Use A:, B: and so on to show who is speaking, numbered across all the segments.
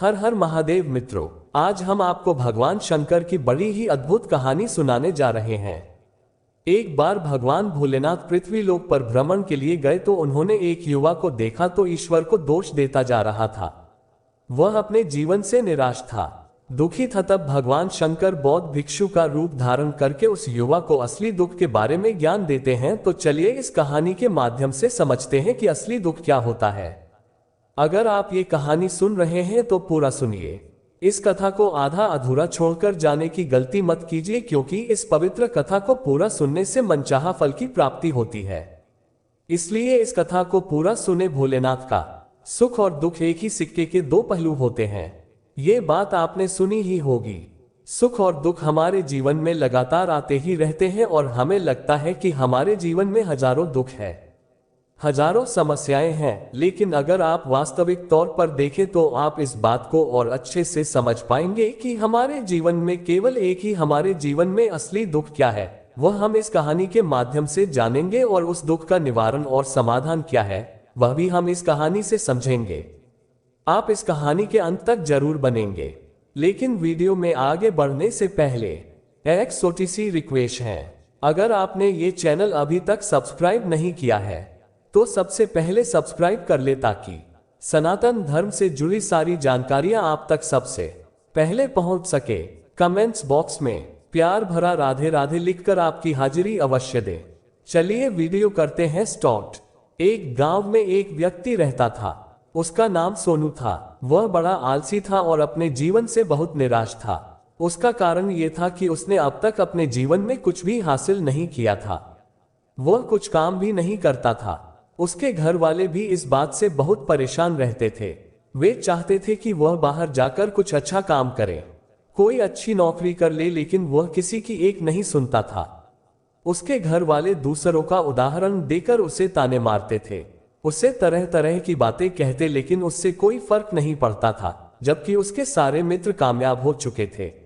A: हर हर महादेव मित्रों, आज हम आपको भगवान शंकर की बड़ी ही अद्भुत कहानी सुनाने जा रहे हैं। एक बार भगवान भोलेनाथ पृथ्वी लोक पर भ्रमण के लिए गए तो उन्होंने एक युवा को देखा तो ईश्वर को दोष देता जा रहा था। वह अपने जीवन से निराश था, दुखी था। तब भगवान शंकर बौद्ध भिक्षु का रूप धारण करके उस युवा को असली दुख के बारे में ज्ञान देते हैं। तो चलिए इस कहानी के माध्यम से समझते हैं कि असली दुख क्या होता है। अगर आप ये कहानी सुन रहे हैं तो पूरा सुनिए। इस कथा को आधा अधूरा छोड़कर जाने की गलती मत कीजिए, क्योंकि इस पवित्र कथा को पूरा सुनने से मनचाहा फल की प्राप्ति होती है। इसलिए इस कथा को पूरा सुने। भोलेनाथ का सुख और दुख एक ही सिक्के के दो पहलू होते हैं, ये बात आपने सुनी ही होगी। सुख और दुख हमारे जीवन में लगातार आते ही रहते हैं और हमें लगता है कि हमारे जीवन में हजारों दुख है, हजारों समस्याएं हैं। लेकिन अगर आप वास्तविक तौर पर देखें तो आप इस बात को और अच्छे से समझ पाएंगे कि हमारे जीवन में केवल एक ही हमारे जीवन में असली दुख क्या है, वह हम इस कहानी के माध्यम से जानेंगे। और उस दुख का निवारण और समाधान क्या है, वह भी हम इस कहानी से समझेंगे। आप इस कहानी के अंत तक जरूर बनेंगे। लेकिन वीडियो में आगे बढ़ने से पहले एक छोटी सी रिक्वेस्ट है। अगर आपने ये चैनल अभी तक सब्सक्राइब नहीं किया है तो सबसे पहले सब्सक्राइब कर ले, ताकि सनातन धर्म से जुड़ी सारी जानकारियां आप तक सबसे पहले पहुंच सके। कमेंट्स बॉक्स में प्यार भरा राधे राधे लिखकर आपकी हाजिरी अवश्य दें। चलिए वीडियो करते हैं स्टार्ट। एक गांव में एक व्यक्ति रहता था। उसका नाम सोनू था। वह बड़ा आलसी था और अपने जीवन से बहुत निराश था। उसका कारण यह था कि उसने अब तक अपने जीवन में कुछ भी हासिल नहीं किया था। वह कुछ काम भी नहीं करता था। उसके घर वाले भी इस बात से बहुत परेशान रहते थे। वे चाहते थे कि वह बाहर जाकर कुछ अच्छा काम करे, कोई अच्छी नौकरी कर ले, लेकिन वह किसी की एक नहीं सुनता था। उसके घर वाले दूसरों का उदाहरण देकर उसे ताने मारते थे, उसे तरह तरह की बातें कहते, लेकिन उससे कोई फर्क नहीं पड़ता था। जबकि उसके सारे मित्र कामयाब हो चुके थे।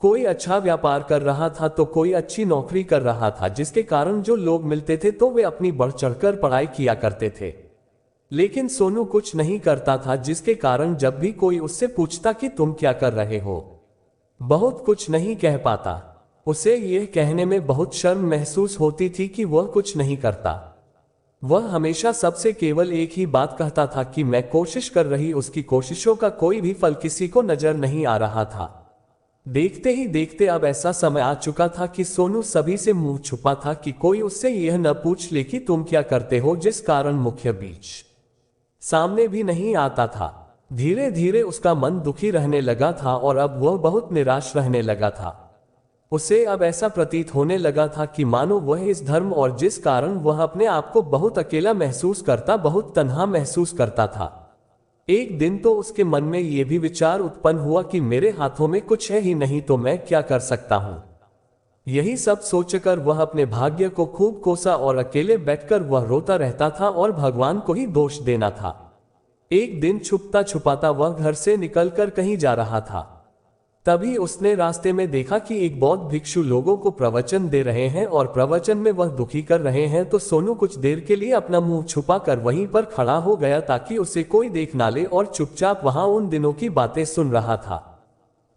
A: कोई अच्छा व्यापार कर रहा था तो कोई अच्छी नौकरी कर रहा था, जिसके कारण जो लोग मिलते थे तो वे अपनी बढ़ चढ़कर पढ़ाई किया करते थे। लेकिन सोनू कुछ नहीं करता था, जिसके कारण जब भी कोई उससे पूछता कि तुम क्या कर रहे हो, बहुत कुछ नहीं कह पाता। उसे यह कहने में बहुत शर्म महसूस होती थी कि वह कुछ नहीं करता। वह हमेशा सबसे केवल एक ही बात कहता था कि मैं कोशिश कर रही। उसकी कोशिशों का कोई भी फल किसी को नजर नहीं आ रहा था। देखते ही देखते अब ऐसा समय आ चुका था कि सोनू सभी से मुंह छुपा था कि कोई उससे यह न पूछ ले कि तुम क्या करते हो, जिस कारण मुख्य बीच सामने भी नहीं आता था। धीरे धीरे उसका मन दुखी रहने लगा था और अब वह बहुत निराश रहने लगा था। उसे अब ऐसा प्रतीत होने लगा था कि मानो वह इस धर्म और जिस कारण वह अपने आप को बहुत अकेला महसूस करता, बहुत तन्हा महसूस करता था। एक दिन तो उसके मन में यह भी विचार उत्पन्न हुआ कि मेरे हाथों में कुछ है ही नहीं तो मैं क्या कर सकता हूं। यही सब सोचकर वह अपने भाग्य को खूब कोसा और अकेले बैठकर वह रोता रहता था और भगवान को ही दोष देना था। एक दिन छुपता छुपाता वह घर से निकलकर कहीं जा रहा था। तभी उसने रास्ते में देखा कि एक बौद्ध भिक्षु लोगों को प्रवचन दे रहे हैं और प्रवचन में वह दुखी कर रहे हैं। तो सोनू कुछ देर के लिए अपना मुंह छुपा कर वहीं पर खड़ा हो गया, ताकि उसे कोई देख ना ले, और चुपचाप वहां उन दिनों की बातें सुन रहा था।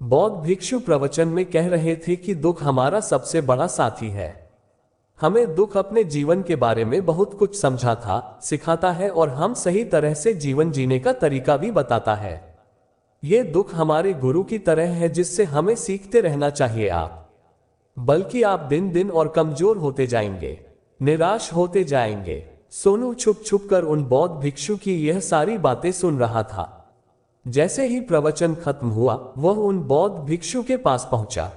A: बौद्ध भिक्षु प्रवचन में कह रहे थे कि दुख हमारा सबसे बड़ा साथी है। हमें दुख अपने जीवन के बारे में बहुत कुछ सिखाता है और हम सही तरह से जीवन जीने का तरीका भी बताता है। ये दुख हमारे गुरु की तरह है, जिससे हमें सीखते रहना चाहिए। बल्कि आप दिन दिन और कमजोर होते जाएंगे, निराश होते जाएंगे। सोनू छुप छुप कर उन बौद्ध भिक्षु की यह सारी बातें सुन रहा था। जैसे ही प्रवचन खत्म हुआ, वह उन बौद्ध भिक्षु के पास पहुंचा।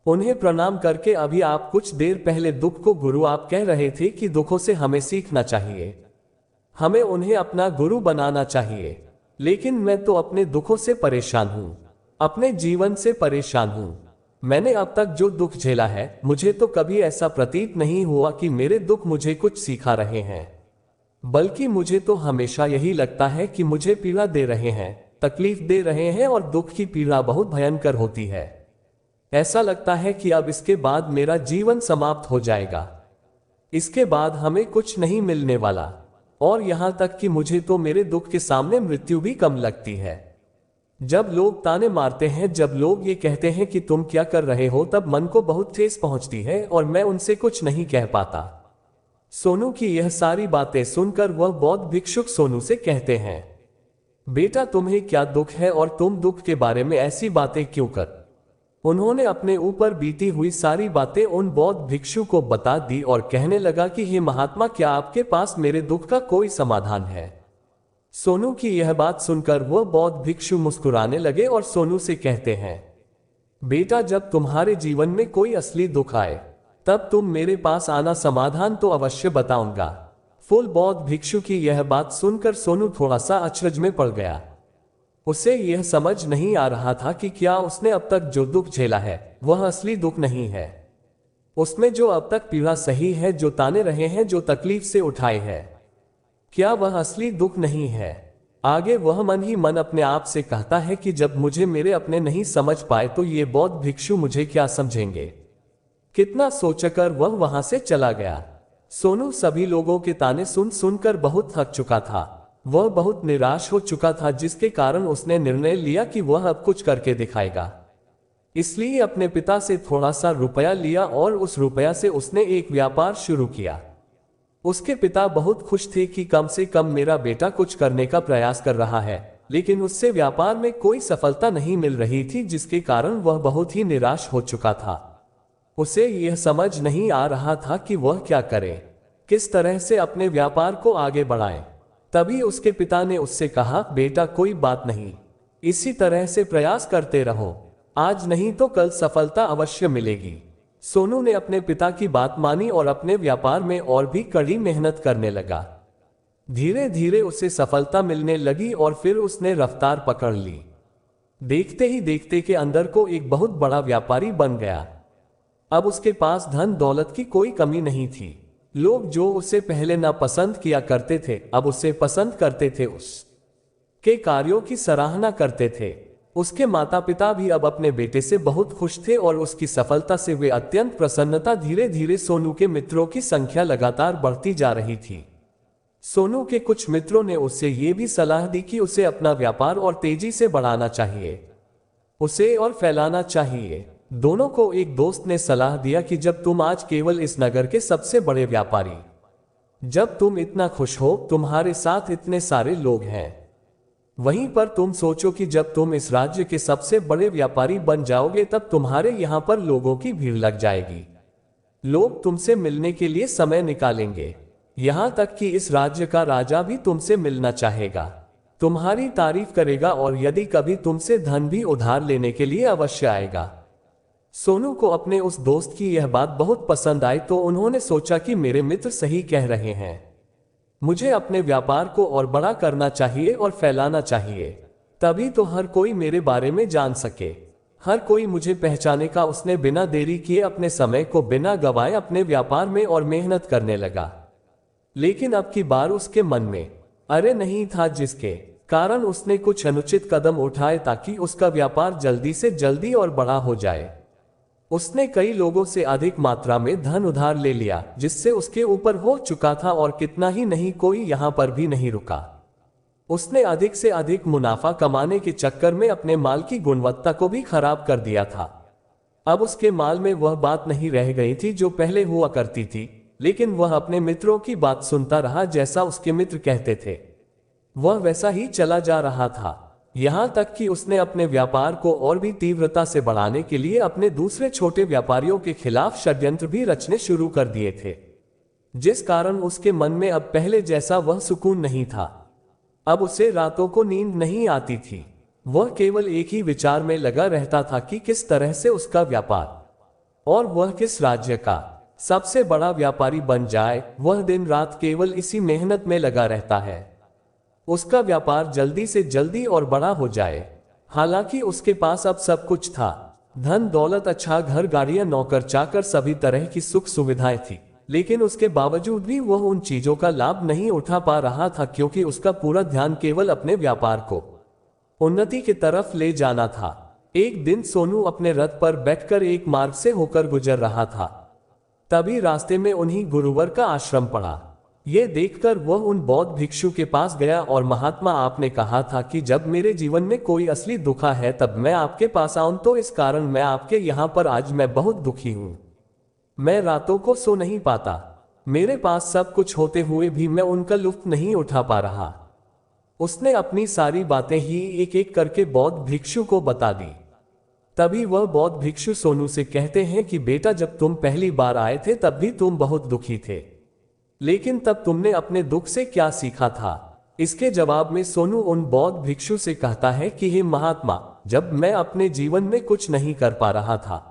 A: उन्हें प्रणाम करके, अभी आप कुछ देर पहले दुख को गुरु आप कह रहे थे कि दुखों से हमें सीखना चाहिए, हमें उन्हें अपना गुरु बनाना चाहिए। लेकिन मैं तो अपने दुखों से परेशान हूं, अपने जीवन से परेशान हूं। मैंने अब तक जो दुख झेला है, मुझे तो कभी ऐसा प्रतीत नहीं हुआ कि मेरे दुख मुझे कुछ सिखा रहे हैं। बल्कि मुझे तो हमेशा यही लगता है कि मुझे पीड़ा दे रहे हैं, तकलीफ दे रहे हैं, और दुख की पीड़ा बहुत भयंकर होती है। ऐसा लगता है कि अब इसके बाद मेरा जीवन समाप्त हो जाएगा, इसके बाद हमें कुछ नहीं मिलने वाला। और यहां तक कि मुझे तो मेरे दुख के सामने मृत्यु भी कम लगती है। जब लोग ताने मारते हैं, जब लोग ये कहते हैं कि तुम क्या कर रहे हो, तब मन को बहुत ठेस पहुंचती है और मैं उनसे कुछ नहीं कह पाता। सोनू की यह सारी बातें सुनकर वह बौद्ध भिक्षुक सोनू से कहते हैं, बेटा तुम्हें क्या दुख है और तुम दुख के बारे में ऐसी बातें क्यों कर। उन्होंने अपने ऊपर बीती हुई सारी बातें उन बौद्ध भिक्षु को बता दी और कहने लगा कि हे महात्मा, क्या आपके पास मेरे दुख का कोई समाधान है। सोनू की यह बात सुनकर वह बौद्ध भिक्षु मुस्कुराने लगे और सोनू से कहते हैं, बेटा जब तुम्हारे जीवन में कोई असली दुख आए तब तुम मेरे पास आना, समाधान तो अवश्य बताऊंगा। फुल बौद्ध भिक्षु की यह बात सुनकर सोनू थोड़ा सा अचरज में पड़ गया। उसे यह समझ नहीं आ रहा था कि क्या उसने अब तक जो दुख झेला है वह असली दुख नहीं है। उसमें जो अब तक पीड़ा सही है, जो ताने रहे हैं, जो तकलीफ से उठाए हैं, क्या वह असली दुख नहीं है। आगे वह मन ही मन अपने आप से कहता है कि जब मुझे मेरे अपने नहीं समझ पाए तो ये बौद्ध भिक्षु मुझे क्या समझेंगे। कितना सोचकर वह वहां से चला गया। सोनू सभी लोगों के ताने सुन सुनकर बहुत थक चुका था। वह बहुत निराश हो चुका था, जिसके कारण उसने निर्णय लिया कि वह अब कुछ करके दिखाएगा। इसलिए अपने पिता से थोड़ा सा रुपया लिया और उस रुपया से उसने एक व्यापार शुरू किया। उसके पिता बहुत खुश थे कि कम से कम मेरा बेटा कुछ करने का प्रयास कर रहा है, लेकिन उससे व्यापार में कोई सफलता नहीं मिल रही थी, जिसके कारण वह बहुत ही निराश हो चुका था। उसे यह समझ नहीं आ रहा था कि वह क्या करे, किस तरह से अपने व्यापार को आगे बढ़ाए। तभी उसके पिता ने उससे कहा, बेटा कोई बात नहीं, इसी तरह से प्रयास करते रहो, आज नहीं तो कल सफलता अवश्य मिलेगी। सोनू ने अपने पिता की बात मानी और अपने व्यापार में और भी कड़ी मेहनत करने लगा। धीरे धीरे उसे सफलता मिलने लगी और फिर उसने रफ्तार पकड़ ली। देखते ही देखते के अंदर को एक बहुत बड़ा व्यापारी बन गया। अब उसके पास धन दौलत की कोई कमी नहीं थी। लोग जो उसे पहले ना पसंद किया करते थे, अब उसे पसंद करते थे, उसके कार्यों की सराहना करते थे। उसके माता पिता भी अब अपने बेटे से बहुत खुश थे और उसकी सफलता से वे अत्यंत प्रसन्नता। धीरे धीरे सोनू के मित्रों की संख्या लगातार बढ़ती जा रही थी। सोनू के कुछ मित्रों ने उससे ये भी सलाह दी कि उसे अपना व्यापार और तेजी से बढ़ाना चाहिए, उसे और फैलाना चाहिए। दोनों को एक दोस्त ने सलाह दिया कि जब तुम आज केवल इस नगर के सबसे बड़े व्यापारी, जब तुम इतना खुश हो, तुम्हारे साथ इतने सारे लोग हैं, वहीं पर तुम सोचो कि जब तुम इस राज्य के सबसे बड़े व्यापारी बन जाओगे तब तुम्हारे यहां पर लोगों की भीड़ लग जाएगी। लोग तुमसे मिलने के लिए समय निकालेंगे, यहां तक कि इस राज्य का राजा भी तुमसे मिलना चाहेगा, तुम्हारी तारीफ करेगा और यदि कभी तुमसे धन भी उधार लेने के लिए अवश्य आएगा। सोनू को अपने उस दोस्त की यह बात बहुत पसंद आई, तो उन्होंने सोचा कि मेरे मित्र सही कह रहे हैं, मुझे अपने व्यापार को और बड़ा करना चाहिए और फैलाना चाहिए, तभी तो हर कोई मेरे बारे में जान सके, हर कोई मुझे पहचाने का। उसने बिना देरी किए अपने समय को बिना गवाए अपने व्यापार में और मेहनत करने लगा। लेकिन अब की बार उसके मन में अरे नहीं था, जिसके कारण उसने कुछ अनुचित कदम उठाए ताकि उसका व्यापार जल्दी से जल्दी और बड़ा हो जाए। उसने कई लोगों से अधिक मात्रा में धन उधार ले लिया, जिससे उसके ऊपर हो चुका था, और कितना ही नहीं, कोई यहां पर भी नहीं रुका। उसने अधिक से अधिक मुनाफा कमाने के चक्कर में अपने माल की गुणवत्ता को भी खराब कर दिया था। अब उसके माल में वह बात नहीं रह गई थी जो पहले हुआ करती थी, लेकिन वह अपने मित्रों की बात सुनता रहा। जैसा उसके मित्र कहते थे वह वैसा ही चला जा रहा था, यहां तक कि उसने अपने व्यापार को और भी तीव्रता से बढ़ाने के लिए अपने दूसरे छोटे व्यापारियों के खिलाफ षड्यंत्र भी रचने शुरू कर दिए थे, जिस कारण उसके मन में अब पहले जैसा वह सुकून नहीं था। अब उसे रातों को नींद नहीं आती थी, वह केवल एक ही विचार में लगा रहता था कि किस तरह से उसका व्यापार और वह किस राज्य का सबसे बड़ा व्यापारी बन जाए। वह दिन रात केवल इसी मेहनत में लगा रहता है, उसका व्यापार जल्दी से जल्दी और बड़ा हो जाए। हालांकि उसके पास अब सब कुछ था, धन दौलत, अच्छा घर, गाड़ियां, नौकर चाकर, सभी तरह की सुख सुविधाएं थी, लेकिन उसके बावजूद भी वह उन चीजों का लाभ नहीं उठा पा रहा था, क्योंकि उसका पूरा ध्यान केवल अपने व्यापार को उन्नति की तरफ ले जाना था। एक दिन सोनू अपने रथ पर बैठकर एक मार्ग से होकर गुजर रहा था, तभी रास्ते में उन्हीं गुरुवर का आश्रम पड़ा। ये देखकर वह उन बौद्ध भिक्षु के पास गया और महात्मा, आपने कहा था कि जब मेरे जीवन में कोई असली दुख है तब मैं आपके पास आऊं, तो इस कारण मैं आपके यहाँ पर आज मैं बहुत दुखी हूँ। मैं रातों को सो नहीं पाता। मेरे पास सब कुछ होते हुए भी मैं उनका लुत्फ नहीं उठा पा रहा। उसने अपनी सारी बातें ही एक एक करके बौद्ध भिक्षु को बता दी। तभी वह बौद्ध भिक्षु सोनू से कहते हैं कि बेटा, जब तुम पहली बार आए थे तब भी तुम बहुत दुखी थे, लेकिन तब तुमने अपने दुख से क्या सीखा था? इसके जवाब में सोनू उन बौद्ध भिक्षु से कहता है कि हे महात्मा, जब मैं अपने जीवन में कुछ नहीं कर पा रहा था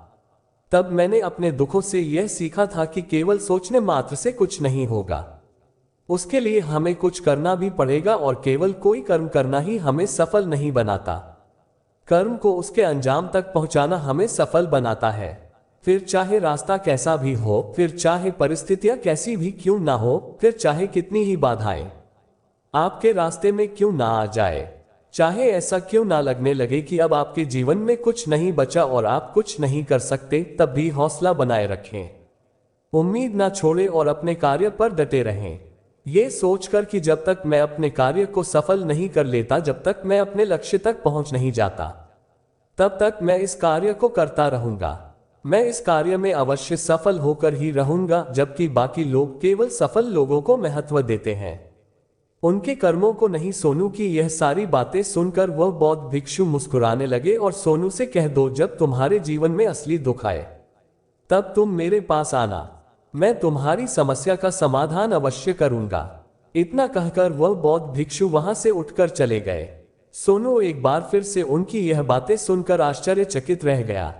A: तब मैंने अपने दुखों से यह सीखा था कि केवल सोचने मात्र से कुछ नहीं होगा। उसके लिए हमें कुछ करना भी पड़ेगा और केवल कोई कर्म करना ही हमें सफल नहीं बनाता। कर्म को उसके अंजाम तक पहुंचाना हमें सफल बनाता है। फिर चाहे रास्ता कैसा भी हो, फिर चाहे परिस्थितियां कैसी भी क्यों ना हो, फिर चाहे कितनी ही बाधाएं आपके रास्ते में क्यों ना आ जाए, चाहे ऐसा क्यों ना लगने लगे कि अब आपके जीवन में कुछ नहीं बचा और आप कुछ नहीं कर सकते, तब भी हौसला बनाए रखें, उम्मीद ना छोड़ें और अपने कार्य पर डटे रहें। ये सोचकर कि जब तक मैं अपने कार्य को सफल नहीं कर लेता, जब तक मैं अपने लक्ष्य तक पहुंच नहीं जाता, तब तक मैं इस कार्य को करता रहूंगा। मैं इस कार्य में अवश्य सफल होकर ही रहूंगा, जबकि बाकी लोग केवल सफल लोगों को महत्व देते हैं, उनके कर्मों को नहीं। सोनू की यह सारी बातें सुनकर वह बौद्ध भिक्षु मुस्कुराने लगे और सोनू से कह दो, जब तुम्हारे जीवन में असली दुख आए तब तुम मेरे पास आना, मैं तुम्हारी समस्या का समाधान अवश्य करूंगा। इतना कहकर वह बौद्ध भिक्षु वहां से उठकर चले गए। सोनू एक बार फिर से उनकी यह बातें सुनकर आश्चर्यचकित रह गया।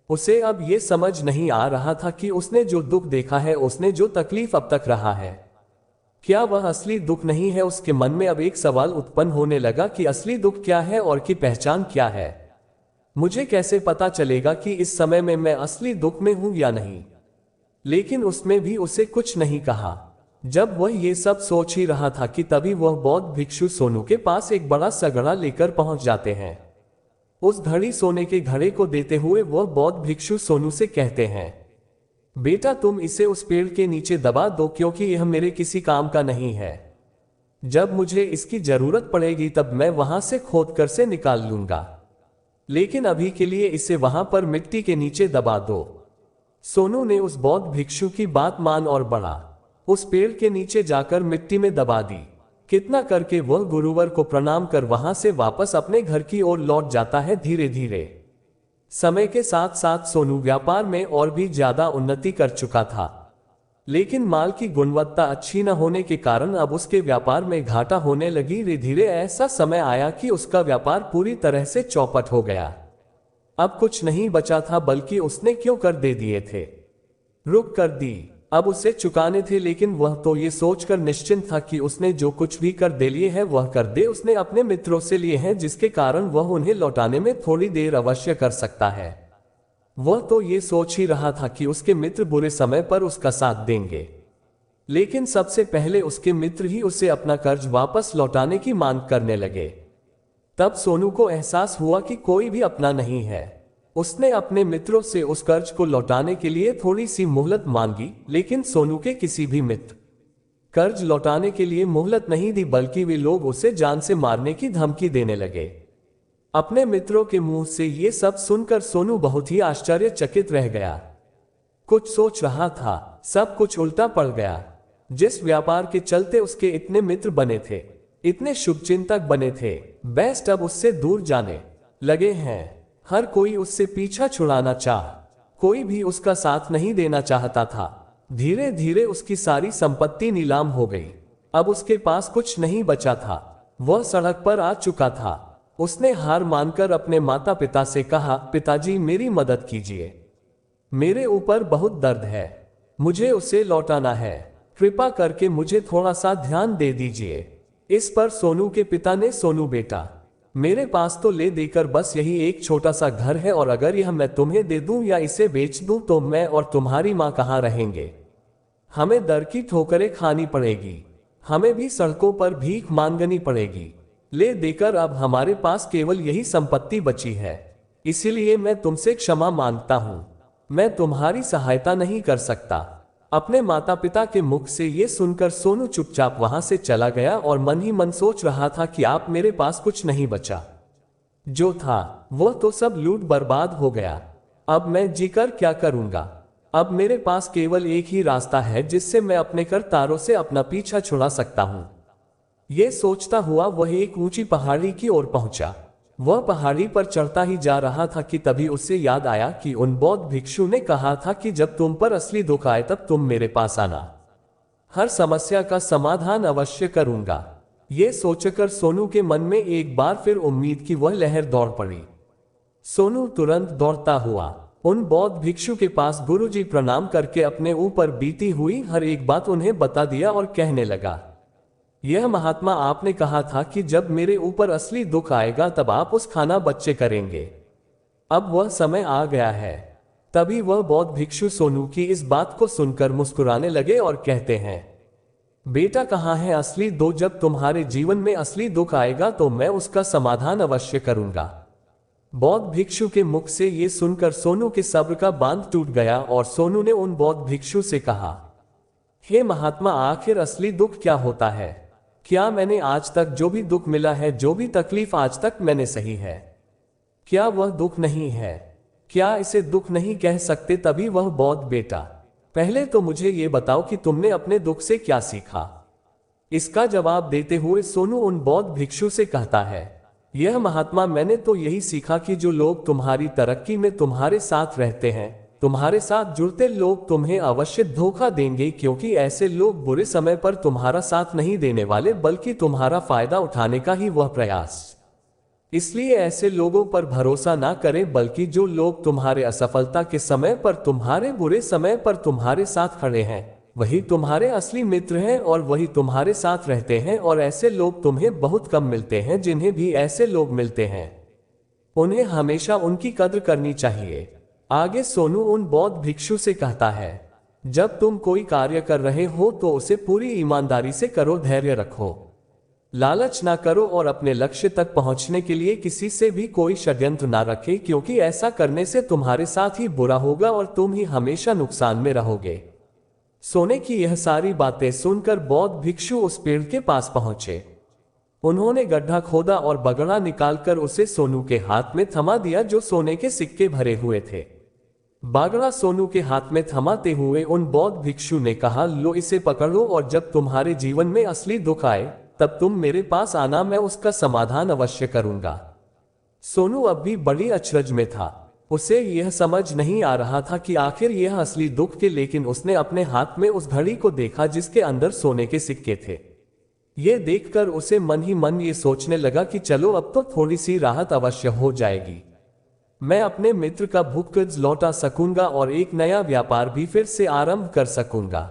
A: उसे अब यह समझ नहीं आ रहा था कि उसने जो दुख देखा है, उसने जो तकलीफ अब तक रहा है, क्या वह असली दुख नहीं है? उसके मन में अब एक सवाल उत्पन्न होने लगा कि असली दुख क्या है और की पहचान क्या है? मुझे कैसे पता चलेगा कि इस समय में मैं असली दुख में हूं या नहीं? लेकिन उसमें भी उसे कुछ नहीं कहा। जब वह ये सब सोच ही रहा था कि तभी वह बौद्ध भिक्षु सोनू के पास एक बड़ा सा घड़ा लेकर पहुंच जाते हैं। उस घड़ी सोने के घड़े को देते हुए वह बौद्ध भिक्षु सोनू से कहते हैं, बेटा, तुम इसे उस पेड़ के नीचे दबा दो, क्योंकि यह मेरे किसी काम का नहीं है। जब मुझे इसकी जरूरत पड़ेगी तब मैं वहां से खोद कर से निकाल लूंगा, लेकिन अभी के लिए इसे वहां पर मिट्टी के नीचे दबा दो। सोनू ने उस बौद्ध भिक्षु की बात मान और बढ़ा उस पेड़ के नीचे जाकर मिट्टी में दबा दी। कितना करके वह गुरुवर को प्रणाम कर वहां से वापस अपने घर की ओर लौट जाता है। धीरे धीरे समय के साथ साथ सोनू व्यापार में और भी ज्यादा उन्नति कर चुका था, लेकिन माल की गुणवत्ता अच्छी न होने के कारण अब उसके व्यापार में घाटा होने लगी। धीरे धीरे ऐसा समय आया कि उसका व्यापार पूरी तरह से चौपट हो गया। अब कुछ नहीं बचा था, बल्कि उसने क्यों कर दे दिए थे, रुक कर दी, अब उसे चुकाने थे। लेकिन वह तो ये सोचकर निश्चिंत था कि उसने जो कुछ भी कर दे लिए है वह कर दे। उसने अपने मित्रों से लिए हैं, जिसके कारण वह उन्हें लौटाने में थोड़ी देर अवश्य कर सकता है। वह तो ये सोच ही रहा था कि उसके मित्र बुरे समय पर उसका साथ देंगे, लेकिन सबसे पहले उसके मित्र ही उसे अपना कर्ज वापस लौटाने की मांग करने लगे। तब सोनू को एहसास हुआ कि कोई भी अपना नहीं है। उसने अपने मित्रों से उस कर्ज को लौटाने के लिए थोड़ी सी मोहलत मांगी, लेकिन सोनू के किसी भी मित्र कर्ज लौटाने के लिए मोहलत नहीं दी, बल्कि वे लोग उसे जान से मारने की धमकी देने लगे। अपने मित्रों के मुंह से ये सब सुनकर सोनू बहुत ही आश्चर्यचकित रह गया। कुछ सोच रहा था, सब कुछ उल्टा पड़ गया। जिस व्यापार के चलते उसके इतने मित्र बने थे, इतने शुभचिंतक बने थे, बेस्ट अब उससे दूर जाने लगे हैं। हर कोई उससे पीछा छुड़ाना चाह, कोई भी उसका साथ नहीं देना चाहता था। धीरे धीरे उसकी सारी संपत्ति नीलाम हो गई। अब उसके पास कुछ नहीं बचा था। वह सड़क पर आ चुका था। उसने हार मानकर अपने माता पिता से कहा, पिताजी मेरी मदद कीजिए, मेरे ऊपर बहुत दर्द है, मुझे उसे लौटाना है, कृपा करके मुझे थोड़ा सा ध्यान दे दीजिए। इस पर सोनू के पिता ने, सोनू बेटा, मेरे पास तो ले देकर बस यही एक छोटा सा घर है, और अगर यह मैं तुम्हें दे दूं या इसे बेच दूं तो मैं और तुम्हारी मां कहां रहेंगे? हमें दर की ठोकरें खानी पड़ेगी, हमें भी सड़कों पर भीख मांगनी पड़ेगी। ले देकर अब हमारे पास केवल यही संपत्ति बची है, इसीलिए मैं तुमसे क्षमा मांगता हूं, मैं तुम्हारी सहायता नहीं कर सकता। अपने माता पिता के मुख से ये सुनकर सोनू चुपचाप वहां से चला गया और मन ही मन सोच रहा था कि आप मेरे पास कुछ नहीं बचा। जो था वह तो सब लूट बर्बाद हो गया। अब मैं जीकर क्या करूंगा। अब मेरे पास केवल एक ही रास्ता है जिससे मैं अपने करतारों से अपना पीछा छुड़ा सकता हूं। यह सोचता हुआ वह एक ऊंची पहाड़ी की ओर पहुंचा। वह पहाड़ी पर चढ़ता ही जा रहा था कि तभी उसे याद आया कि उन बौद्ध भिक्षु ने कहा था कि जब तुम पर असली दुख आए तब तुम मेरे पास आना, हर समस्या का समाधान अवश्य करूंगा। ये सोचकर सोनू के मन में एक बार फिर उम्मीद की वह लहर दौड़ पड़ी। सोनू तुरंत दौड़ता हुआ उन बौद्ध भिक्षु के पास गुरुजी प्रणाम करके अपने ऊपर बीती हुई हर एक बात उन्हें बता दिया और कहने लगा, यह महात्मा आपने कहा था कि जब मेरे ऊपर असली दुख आएगा तब आप उस खाना बच्चे करेंगे। अब वह समय आ गया है। तभी वह बौद्ध भिक्षु सोनू की इस बात को सुनकर मुस्कुराने लगे और कहते हैं, बेटा कहाँ है असली दुख। जब तुम्हारे जीवन में असली दुख आएगा तो मैं उसका समाधान अवश्य करूंगा। बौद्ध भिक्षु के मुख से ये सुनकर सोनू के सब्र का बांध टूट गया और सोनू ने उन बौद्ध भिक्षु से कहा, हे महात्मा आखिर असली दुख क्या होता है। क्या मैंने आज तक जो भी दुख मिला है, जो भी तकलीफ आज तक मैंने सही है, क्या वह दुख नहीं है। क्या इसे दुख नहीं कह सकते। तभी वह बौद्ध बेटा पहले तो मुझे ये बताओ कि तुमने अपने दुख से क्या सीखा। इसका जवाब देते हुए सोनू उन बौद्ध भिक्षु से कहता है, यह महात्मा मैंने तो यही सीखा कि जो लोग तुम्हारी तरक्की में तुम्हारे साथ रहते हैं, तुम्हारे साथ जुड़ते लोग तुम्हें अवश्य धोखा देंगे, क्योंकि ऐसे लोग बुरे समय पर तुम्हारा साथ नहीं देने वाले बल्कि तुम्हारा फायदा उठाने का ही वह प्रयास। इसलिए ऐसे लोगों पर भरोसा ना करें, बल्कि जो लोग तुम्हारे असफलता के समय पर, तुम्हारे बुरे समय पर तुम्हारे साथ खड़े हैं, वही तुम्हारे असली मित्र हैं और वही तुम्हारे साथ रहते हैं। और ऐसे लोग तुम्हें बहुत कम मिलते हैं। जिन्हें भी ऐसे लोग मिलते हैं उन्हें हमेशा उनकी कद्र करनी चाहिए। आगे सोनू उन बौद्ध भिक्षु से कहता है, जब तुम कोई कार्य कर रहे हो तो उसे पूरी ईमानदारी से करो, धैर्य रखो, लालच ना करो और अपने लक्ष्य तक पहुंचने के लिए किसी से भी कोई षड्यंत्र ना रखे, क्योंकि ऐसा करने से तुम्हारे साथ ही बुरा होगा और तुम ही हमेशा नुकसान में रहोगे। सोने की यह सारी बातें सुनकर बौद्ध भिक्षु उस पेड़ के पास पहुंचे। उन्होंने गड्ढा खोदा और बगड़ा निकालकर उसे सोनू के हाथ में थमा दिया, जो सोने के सिक्के भरे हुए थे। बागड़ा सोनू के हाथ में थमाते हुए उन बौद्ध भिक्षु ने कहा, लो इसे पकड़ो और जब तुम्हारे जीवन में असली दुख आए तब तुम मेरे पास आना, मैं उसका समाधान अवश्य करूंगा। सोनू अब भी बड़ी अचरज में था। उसे यह समझ नहीं आ रहा था कि आखिर यह असली दुख के, लेकिन उसने अपने हाथ में उस घड़ी को देखा जिसके अंदर सोने के सिक्के थे। ये देखकर उसे मन ही मन ये सोचने लगा कि चलो अब तो थोड़ी सी राहत अवश्य हो जाएगी, मैं अपने मित्र का भूख लौटा सकूंगा और एक नया व्यापार भी फिर से आरंभ कर सकूंगा।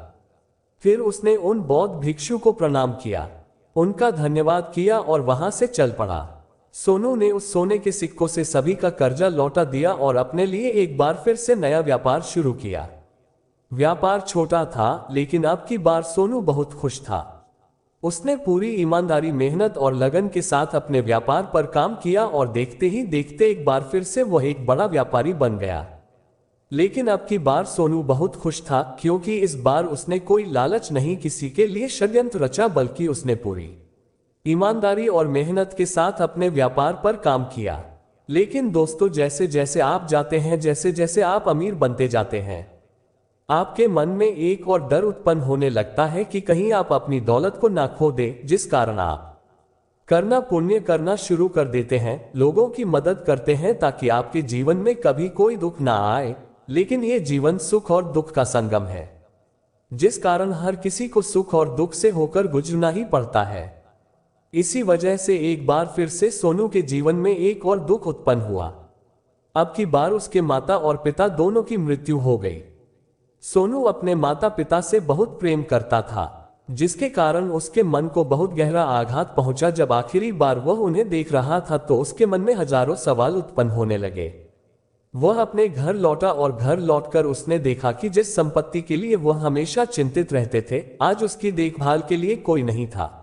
A: फिर उसने उन बौद्ध भिक्षु को प्रणाम किया, उनका धन्यवाद किया और वहां से चल पड़ा। सोनू ने उस सोने के सिक्कों से सभी का कर्जा लौटा दिया और अपने लिए एक बार फिर से नया व्यापार शुरू किया। व्यापार छोटा था, लेकिन अब की बार सोनू बहुत खुश था। उसने पूरी ईमानदारी, मेहनत और लगन के साथ अपने व्यापार पर काम किया और देखते ही देखते एक बार फिर से वह एक बड़ा व्यापारी बन गया। लेकिन अब की बार सोनू बहुत खुश था, क्योंकि इस बार उसने कोई लालच नहीं किसी के लिए षड्यंत्र रचा, बल्कि उसने पूरी ईमानदारी और मेहनत के साथ अपने व्यापार पर काम किया। लेकिन दोस्तों, जैसे जैसे आप जाते हैं, जैसे जैसे आप अमीर बनते जाते हैं, आपके मन में एक और डर उत्पन्न होने लगता है कि कहीं आप अपनी दौलत को ना खो दें, जिस कारण आप पुण्य करना शुरू कर देते हैं, लोगों की मदद करते हैं ताकि आपके जीवन में कभी कोई दुख ना आए। लेकिन ये जीवन सुख और दुख का संगम है, जिस कारण हर किसी को सुख और दुख से होकर गुजरना ही पड़ता है। इसी वजह से एक बार फिर से सोनू के जीवन में एक और दुख उत्पन्न हुआ। अब की बार उसके माता और पिता दोनों की मृत्यु हो गई। सोनू अपने माता पिता से बहुत प्रेम करता था, जिसके कारण उसके मन को बहुत गहरा आघात पहुंचा। जब आखिरी बार वह उन्हें देख रहा था तो उसके मन में हजारों सवाल उत्पन्न होने लगे। वह अपने घर लौटा और घर लौटकर उसने देखा कि जिस संपत्ति के लिए वह हमेशा चिंतित रहते थे, आज उसकी देखभाल के लिए कोई नहीं था।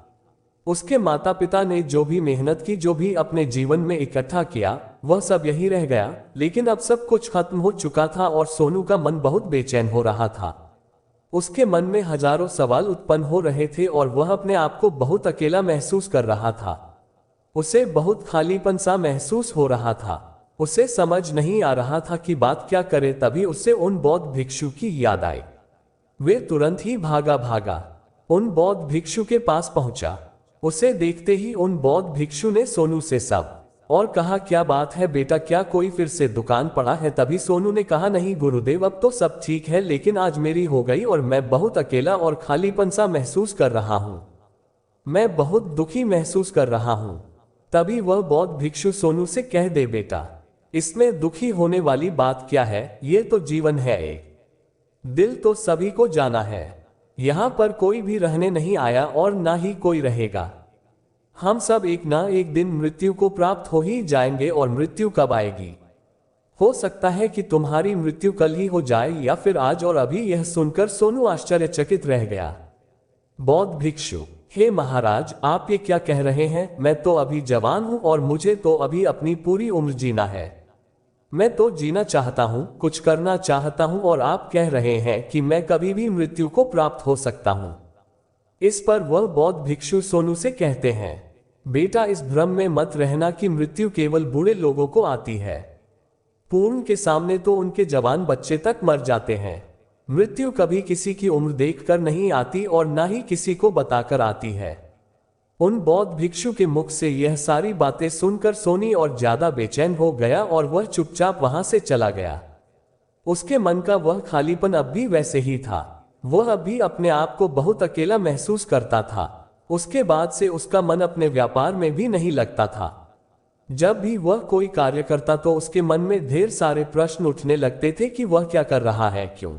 A: उसके माता पिता ने जो भी मेहनत की, जो भी अपने जीवन में इकट्ठा किया, वह सब यही रह गया। लेकिन अब सब कुछ खत्म हो चुका था और सोनू का मन बहुत बेचैन हो रहा था। उसके मन में हजारों सवाल उत्पन्न हो रहे थे और वह अपने आप को बहुत अकेला महसूस कर रहा था। उसे बहुत खालीपन सा महसूस हो रहा था। उसे समझ नहीं आ रहा था कि बात क्या करे। तभी उसे उन बौद्ध भिक्षु की याद आई। वे तुरंत ही भागा उन बौद्ध भिक्षु के पास पहुंचा। उसे देखते ही उन बौद्ध भिक्षु ने सोनू से सब और कहा, क्या बात है बेटा, क्या कोई फिर से दुकान पड़ा है? तभी सोनू ने कहा, नहीं गुरुदेव, अब तो सब ठीक है, लेकिन आज मेरी हो गई और मैं बहुत अकेला और खालीपन सा महसूस कर रहा हूँ। मैं बहुत दुखी महसूस कर रहा हूँ। तभी वह बौद्ध भिक्षु सोनू से कह दे, बेटा इसमें दुखी होने वाली बात क्या है? ये तो जीवन है एक। दिल तो सभी को जाना है। यहाँ पर कोई भी रहने नहीं आया और ना ही कोई रहेगा। हम सब एक ना एक दिन मृत्यु को प्राप्त हो ही जाएंगे। और मृत्यु कब आएगी? हो सकता है कि तुम्हारी मृत्यु कल ही हो जाए या फिर आज। और अभी यह सुनकर सोनू आश्चर्यचकित रह गया। बौद्ध भिक्षु, हे महाराज, आप ये क्या कह रहे हैं? मैं तो अभी जवान हूं और मुझे तो अभी अपनी पूरी उम्र जीना है। मैं तो जीना चाहता हूं, कुछ करना चाहता हूं, और आप कह रहे हैं कि मैं कभी भी मृत्यु को प्राप्त हो सकता हूं। इस पर वह बौद्ध भिक्षु सोनू से कहते हैं, बेटा इस भ्रम में मत रहना कि मृत्यु केवल बूढ़े लोगों को आती है। पूर्ण के सामने तो उनके जवान बच्चे तक मर जाते हैं। मृत्यु कभी किसी की उम्र देखकर नहीं आती और ना ही किसी को बताकर आती है। उन बौद्ध भिक्षु के मुख से यह सारी बातें सुनकर सोनी और ज्यादा बेचैन हो गया और वह चुपचाप वहां से चला गया। उसके मन का वह खालीपन अब भी वैसे ही था। वह अब भी अपने आप को बहुत अकेला महसूस करता था। उसके बाद से उसका मन अपने व्यापार में भी नहीं लगता था। जब भी वह कोई कार्य करता तो उसके मन में ढेर सारे प्रश्न उठने लगते थे कि वह क्या कर रहा है, क्यों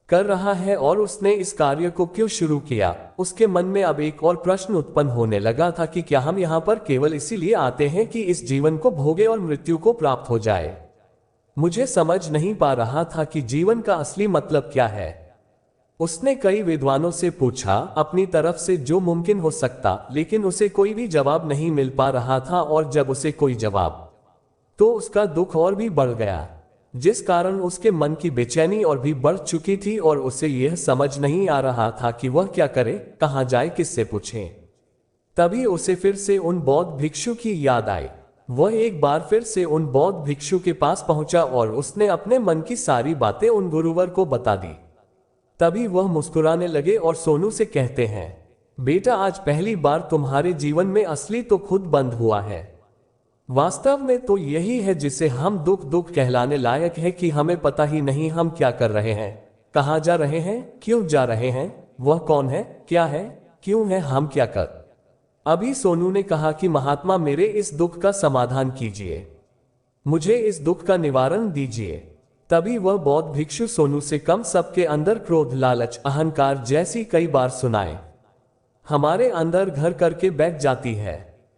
A: कर रहा है और उसने इस कार्य को क्यों शुरू किया। उसके मन में अब एक और प्रश्न उत्पन्न होने लगा था कि क्या हम यहाँ पर केवल इसीलिए आते हैं कि इस जीवन को भोगे और मृत्यु को प्राप्त हो जाए? मुझे समझ नहीं पा रहा था कि जीवन का असली मतलब क्या है। उसने कई विद्वानों से पूछा अपनी तरफ से जो मुमकिन हो सकता, लेकिन उसे कोई भी जवाब नहीं मिल पा रहा था। और जब उसे कोई जवाब, तो उसका दुख और भी बढ़ गया, जिस कारण उसके मन की बेचैनी और भी बढ़ चुकी थी और उसे यह समझ नहीं आ रहा था कि वह क्या करे, कहाँ जाए, किससे पूछे। तभी उसे फिर से उन बौद्ध भिक्षु की याद आई। वह एक बार फिर से उन बौद्ध भिक्षु के पास पहुंचा और उसने अपने मन की सारी बातें उन गुरुवर को बता दी। तभी वह मुस्कुराने लगे और सोनू से कहते हैं, बेटा आज पहली बार तुम्हारे जीवन में असली तो खुद बंद हुआ है। वास्तव में तो यही है जिसे हम दुख कहलाने लायक है कि हमें पता ही नहीं हम क्या कर रहे हैं, कहाँ जा रहे हैं, क्यों जा रहे हैं, वह कौन है, क्या है, क्यों है, हम क्या कर। अभी सोनू ने कहा कि महात्मा मेरे इस दुख का समाधान कीजिए, मुझे इस दुख का निवारण दीजिए। तभी वह बौद्ध भिक्षु सोनू से कम सबके अंदर क्रोध, लालच, अहंकार जैसी कई बार सुनाए हमारे अंदर घर करके बैठ जाती है,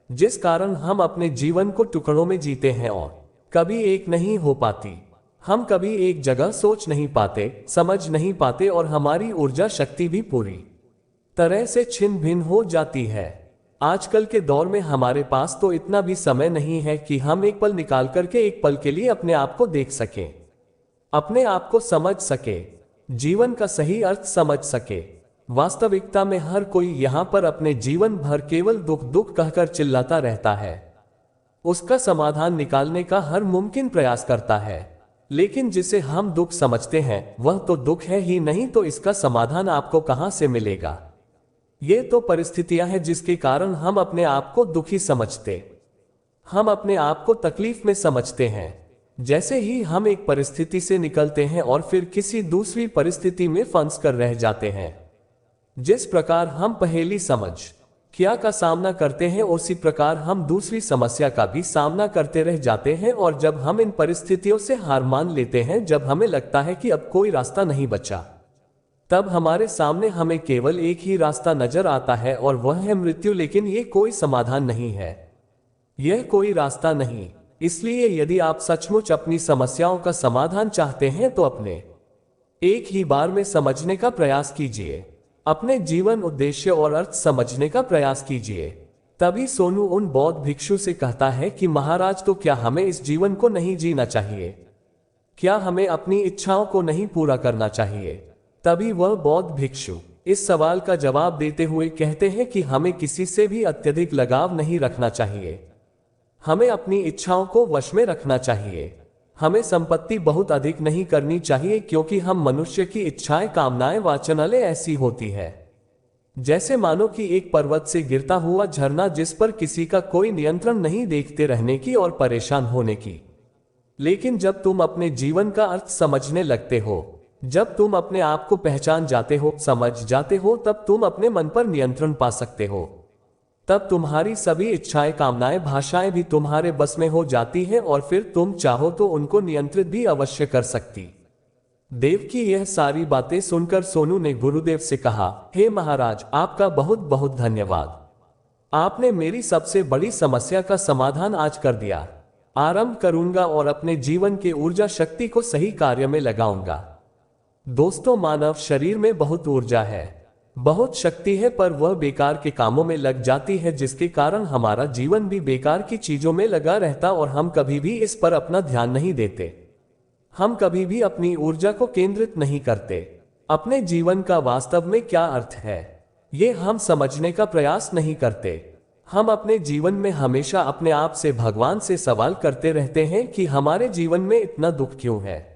A: जिस कारण हम अपने जीवन को टुकड़ों में जीते हैं और कभी एक नहीं हो पाती। हम कभी एक जगह सोच नहीं पाते, समझ नहीं पाते और हमारी ऊर्जा शक्ति भी पूरी तरह से छिन्न भिन्न हो जाती है। आजकल के दौर में हमारे पास तो इतना भी समय नहीं है कि हम एक पल निकाल करके एक पल के लिए अपने आप को देख सकें, अपने आप को समझ सके, जीवन का सही अर्थ समझ सके। वास्तविकता में हर कोई यहाँ पर अपने जीवन भर केवल दुख कहकर चिल्लाता रहता है। उसका समाधान निकालने का हर मुमकिन प्रयास करता है, लेकिन जिसे हम दुख समझते हैं वह तो दुख है ही नहीं, तो इसका समाधान आपको कहां से मिलेगा। ये तो परिस्थितियां हैं जिसके कारण हम अपने आप को दुखी समझते, हम अपने आप को तकलीफ में समझते हैं। जैसे ही हम एक परिस्थिति से निकलते हैं और फिर किसी दूसरी परिस्थिति में फंस कर रह जाते हैं, जिस प्रकार हम पहेली समझ क्या का सामना करते हैं, उसी प्रकार हम दूसरी समस्या का भी सामना करते रह जाते हैं। और जब हम इन परिस्थितियों से हार मान लेते हैं, जब हमें लगता है कि अब कोई रास्ता नहीं बचा, तब हमारे सामने हमें केवल एक ही रास्ता नजर आता है और वह है मृत्यु। लेकिन यह कोई समाधान नहीं है, यह कोई रास्ता नहीं। इसलिए यदि आप सचमुच अपनी समस्याओं का समाधान चाहते हैं तो अपने एक ही बार में समझने का प्रयास कीजिए, अपने जीवन उद्देश्य और अर्थ समझने का प्रयास कीजिए। तभी सोनू उन बौद्ध भिक्षु से कहता है कि महाराज, तो क्या हमें इस जीवन को नहीं जीना चाहिए? क्या हमें अपनी इच्छाओं को नहीं पूरा करना चाहिए? तभी वह बौद्ध भिक्षु इस सवाल का जवाब देते हुए कहते हैं कि हमें किसी से भी अत्यधिक लगाव नहीं रखना चाहिए। हमें अपनी इच्छाओं को वश में रखना चाहिए। हमें संपत्ति बहुत अधिक नहीं करनी चाहिए, क्योंकि हम मनुष्य की इच्छाएं, कामनाएं, वांछनाएं ऐसी होती है जैसे मानो कि एक पर्वत से गिरता हुआ झरना, जिस पर किसी का कोई नियंत्रण नहीं, देखते रहने की और परेशान होने की। लेकिन जब तुम अपने जीवन का अर्थ समझने लगते हो, जब तुम अपने आप को पहचान जाते हो, समझ जाते हो, तब तुम अपने मन पर नियंत्रण पा सकते हो। तब तुम्हारी सभी इच्छाएं, कामनाएं, भाषाएं भी तुम्हारे बस में हो जाती हैं और फिर तुम चाहो तो उनको नियंत्रित भी अवश्य कर सकती। देव की यह सारी बातें सुनकर सोनू ने गुरुदेव से कहा, हे महाराज, आपका बहुत बहुत धन्यवाद। आपने मेरी सबसे बड़ी समस्या का समाधान आज कर दिया। आरंभ करूंगा और अपने जीवन के ऊर्जा शक्ति को सही कार्य में लगाऊंगा। दोस्तों, मानव शरीर में बहुत ऊर्जा है, बहुत शक्ति है, पर वह बेकार के कामों में लग जाती है, जिसके कारण हमारा जीवन भी बेकार की चीजों में लगा रहता और हम कभी भी इस पर अपना ध्यान नहीं देते। हम कभी भी अपनी ऊर्जा को केंद्रित नहीं करते। अपने जीवन का वास्तव में क्या अर्थ है, ये हम समझने का प्रयास नहीं करते। हम अपने जीवन में हमेशा अपने आप से, भगवान से सवाल करते रहते हैं कि हमारे जीवन में इतना दुख क्यों है।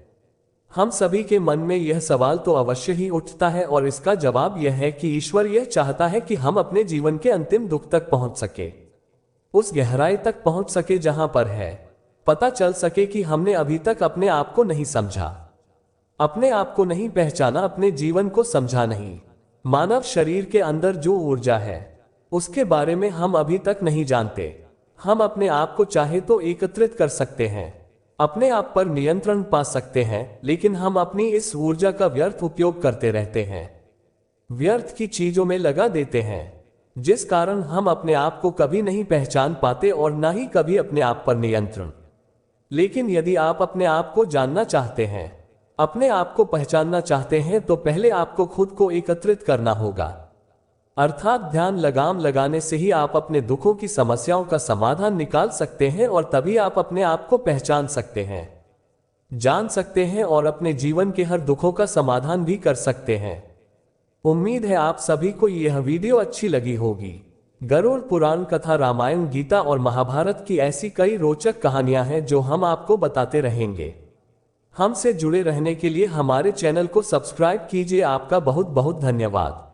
A: हम सभी के मन में यह सवाल तो अवश्य ही उठता है और इसका जवाब यह है कि ईश्वर यह चाहता है कि हम अपने जीवन के अंतिम दुख तक पहुंच सके, उस गहराई तक पहुंच सके जहां पर है पता चल सके कि हमने अभी तक अपने आप को नहीं समझा, अपने आप को नहीं पहचाना, अपने जीवन को समझा नहीं। मानव शरीर के अंदर जो ऊर्जा है उसके बारे में हम अभी तक नहीं जानते। हम अपने आप को चाहे तो एकत्रित कर सकते हैं, अपने आप पर नियंत्रण पा सकते हैं, लेकिन हम अपनी इस ऊर्जा का व्यर्थ उपयोग करते रहते हैं, व्यर्थ की चीजों में लगा देते हैं, जिस कारण हम अपने आप को कभी नहीं पहचान पाते और ना ही कभी अपने आप पर नियंत्रण। लेकिन यदि आप अपने आप को जानना चाहते हैं, अपने आप को पहचानना चाहते हैं, तो पहले आपको खुद को एकत्रित करना होगा। अर्थात ध्यान लगाम लगाने से ही आप अपने दुखों की, समस्याओं का समाधान निकाल सकते हैं और तभी आप अपने आप को पहचान सकते हैं, जान सकते हैं और अपने जीवन के हर दुखों का समाधान भी कर सकते हैं। उम्मीद है आप सभी को यह वीडियो अच्छी लगी होगी। गरुड़ पुराण कथा, रामायण, गीता और महाभारत की ऐसी कई रोचक कहानियां हैं जो हम आपको बताते रहेंगे। हमसे जुड़े रहने के लिए हमारे चैनल को सब्सक्राइब कीजिए। आपका बहुत बहुत धन्यवाद।